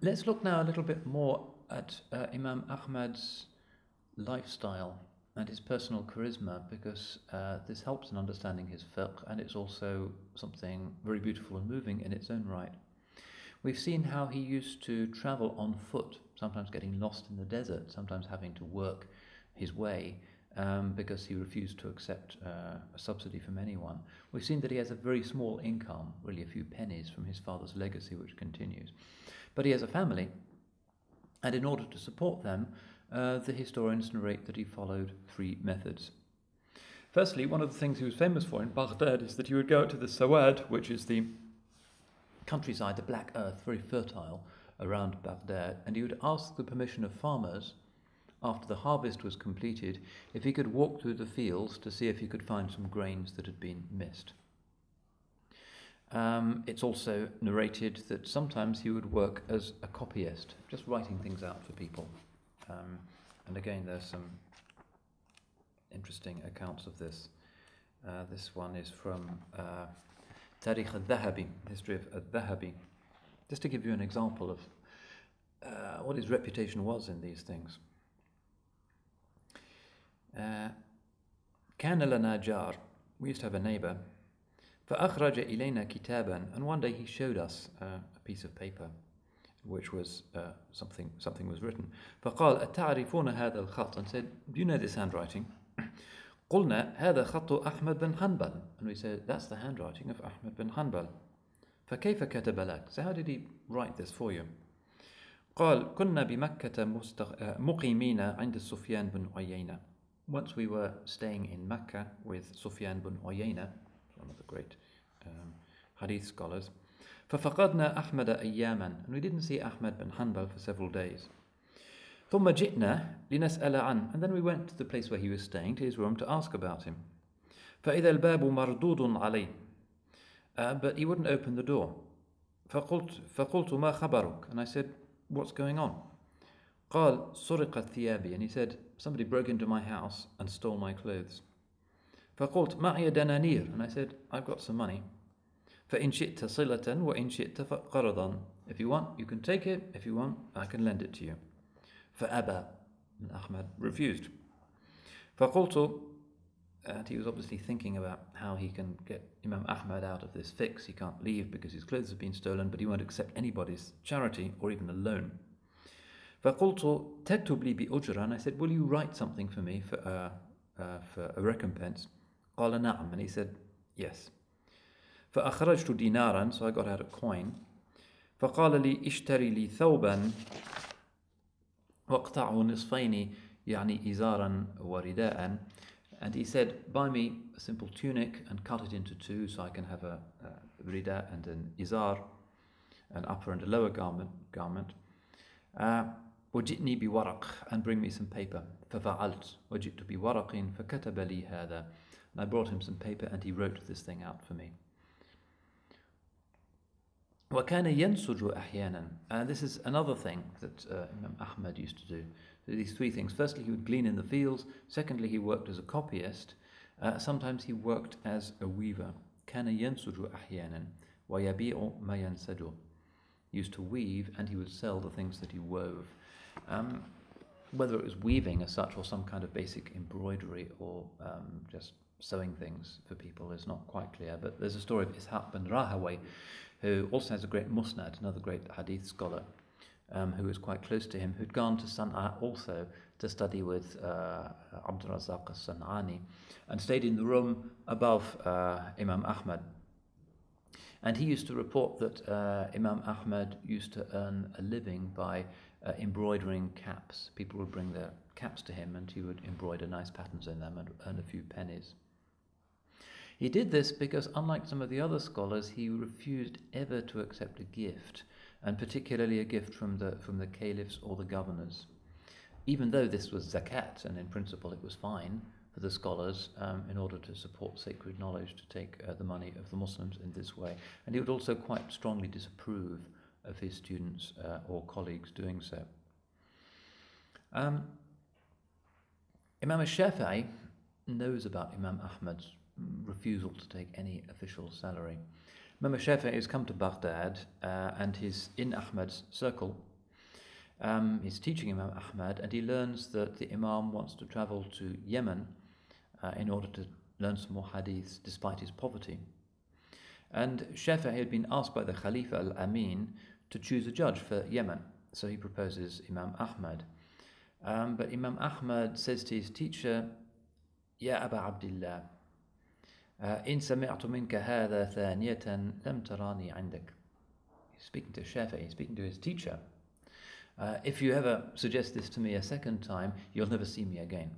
Let's look now a little bit more at Imam Ahmad's lifestyle and his personal charisma, because this helps in understanding his fiqh, and it's also something very beautiful and moving in its own right. We've seen how he used to travel on foot, sometimes getting lost in the desert, sometimes having to work his way because he refused to accept a subsidy from anyone. We've seen that he has a very small income, really a few pennies from his father's legacy, which continues. But he has a family, and in order to support them, the historians narrate that he followed three methods. Firstly, one of the things he was famous for in Baghdad is that he would go out to the Sawad, which is the countryside, the black earth, very fertile around Baghdad, and he would ask the permission of farmers after the harvest was completed if he could walk through the fields to see if he could find some grains that had been missed. It's also narrated that sometimes he would work as a copyist, just writing things out for people. And again, there's some interesting accounts of this. This one is from Tarikh al-Dhahabi, History of al-Dhahabi, just to give you an example of what his reputation was in these things. كان لنا جار, we used to have a neighbor, فأخرج إلينا كتابا, and one day he showed us a piece of paper which was something was written. فقال أتعرفون هذا الخط, and said, do you know this handwriting? قلنا هذا خط أحمد بن حنبل, and we said, that's the handwriting of Ahmad bin Hanbal. فكيف كتب لك, so how did he write this for you? قال كنا بمكة مقيمين عند سفيان بن عيينة. Once we were staying in Mecca with Sufyan bin Uyayna, one of the great hadith scholars. ففقدنا أحمد أياما, and we didn't see Ahmad bin Hanbal for several days. ثم جئنا لنسأل عنه, and then we went to the place where he was staying, to his room, to ask about him. فإذا الباب مردود عليه, but he wouldn't open the door. فقلت ما خبرك, and I said, what's going on? قال سرقت ثيابي, and he said, somebody broke into my house and stole my clothes. فقلت معي دنانير, and I said, I've got some money. فإن شئت صلة وإن شئت قرضا, if you want you can take it, if you want I can lend it to you. فأبى, and Ahmad refused. فقلت, and he was obviously thinking about how he can get Imam Ahmad out of this fix. He can't leave because his clothes have been stolen, but he won't accept anybody's charity or even a loan. فقلت تكتب لي بأجرة, and I said, will you write something for me for a recompense? قال نعم, and he said, yes. فأخرجت دينارا, so I got out a coin. فقال لي اشتري لي ثوبا واقطعه نصفين يعني إزارا ورداء, and he said, buy me a simple tunic and cut it into two so I can have a rida and an izar, an upper and a lower garment. وجئني بورق, and bring me some paper. ففعلت وجئت بورق فكتب لي هذا, and I brought him some paper and he wrote this thing out for me. وكان ينسج أحيانا, and this is another thing that Imam Ahmad used to do. So these three things: firstly, he would glean in the fields; secondly, he worked as a copyist; sometimes he worked as a weaver. كان ينسج أحيانا ويبيع ما ينسج. He used to weave and he would sell the things that he wove. Whether it was weaving as such or some kind of basic embroidery or just sewing things for people is not quite clear, but there's a story of Ishaq bin Rahaway, who also has a great musnad, another great hadith scholar, who was quite close to him, who'd gone to Sana'a also to study with Abdul Razak al-San'ani, and stayed in the room above Imam Ahmad. And he used to report that Imam Ahmad used to earn a living by embroidering caps. People would bring their caps to him and he would embroider nice patterns in them and earn a few pennies. He did this because, unlike some of the other scholars, he refused ever to accept a gift, and particularly a gift from the caliphs or the governors. Even though this was zakat, and in principle it was fine for the scholars in order to support sacred knowledge to take the money of the Muslims in this way. And he would also quite strongly disapprove of his students or colleagues doing so. Imam al-Shafi'i knows about Imam Ahmad's refusal to take any official salary. Imam al-Shafi'i has come to Baghdad and he's in Ahmad's circle He's teaching Imam Ahmad, and he learns that the Imam wants to travel to Yemen in order to learn some more hadiths despite his poverty. And Shafi'i had been asked by the Khalifa al-Amin to choose a judge for Yemen, so he proposes Imam Ahmad. But Imam Ahmad says to his teacher, Ya Aba Abdillah, in sami'tu minka hadha thaniyatan lam tarani indak. He's speaking to Shafi'i, he's speaking to his teacher. If you ever suggest this to me a second time, you'll never see me again.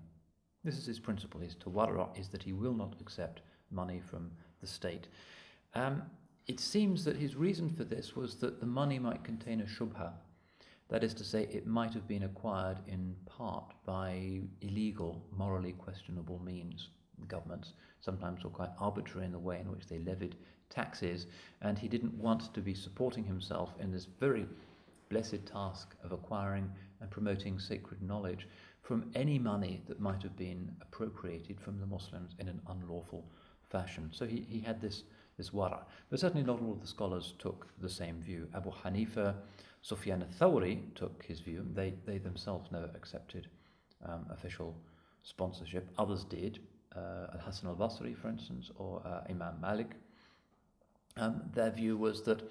This is his principle. His tawarra is that he will not accept money from the state. It seems that his reason for this was that the money might contain a shubha. That is to say, it might have been acquired in part by illegal, morally questionable means. Governments sometimes were quite arbitrary in the way in which they levied taxes, and he didn't want to be supporting himself in this very blessed task of acquiring and promoting sacred knowledge from any money that might have been appropriated from the Muslims in an unlawful fashion. So he had this wara. But certainly not all of the scholars took the same view. Abu Hanifa, Sufyan al-Thawri took his view. They themselves never accepted official sponsorship. Others did. Al-Hasan al-Basri, for instance, or Imam Malik. Their view was that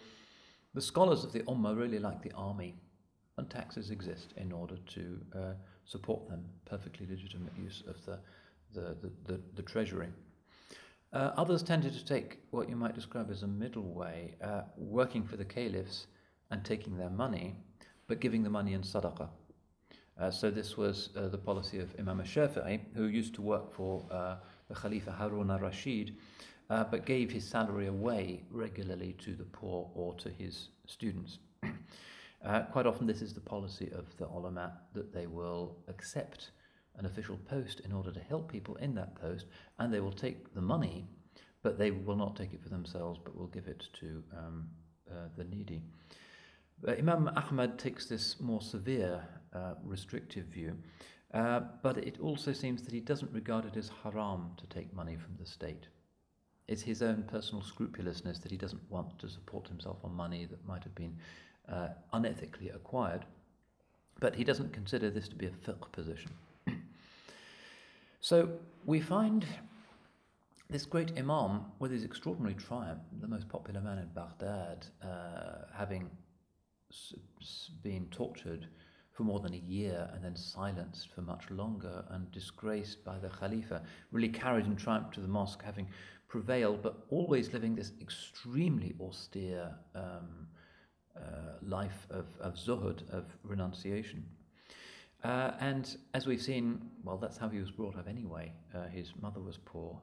the scholars of the Ummah really like the army, and taxes exist in order to support them. Perfectly legitimate use of the treasury. Others tended to take what you might describe as a middle way, working for the caliphs and taking their money, but giving the money in sadaqah. So this was the policy of Imam al-Shafi'i, who used to work for the Khalifa Harun al-Rashid, but gave his salary away regularly to the poor or to his students. Quite often this is the policy of the ulama, that they will accept an official post in order to help people in that post, and they will take the money, but they will not take it for themselves, but will give it to the needy. Imam Ahmad takes this more severe, restrictive view, but it also seems that he doesn't regard it as haram to take money from the state. It's his own personal scrupulousness that he doesn't want to support himself on money that might have been unethically acquired, but he doesn't consider this to be a fiqh position. So we find this great Imam, with his extraordinary triumph, the most popular man in Baghdad, having been tortured for more than a year and then silenced for much longer and disgraced by the Khalifa, really carried in triumph to the mosque, having prevailed, but always living this extremely austere life of Zuhd, of renunciation. And as we've seen, well, that's how he was brought up anyway. His mother was poor,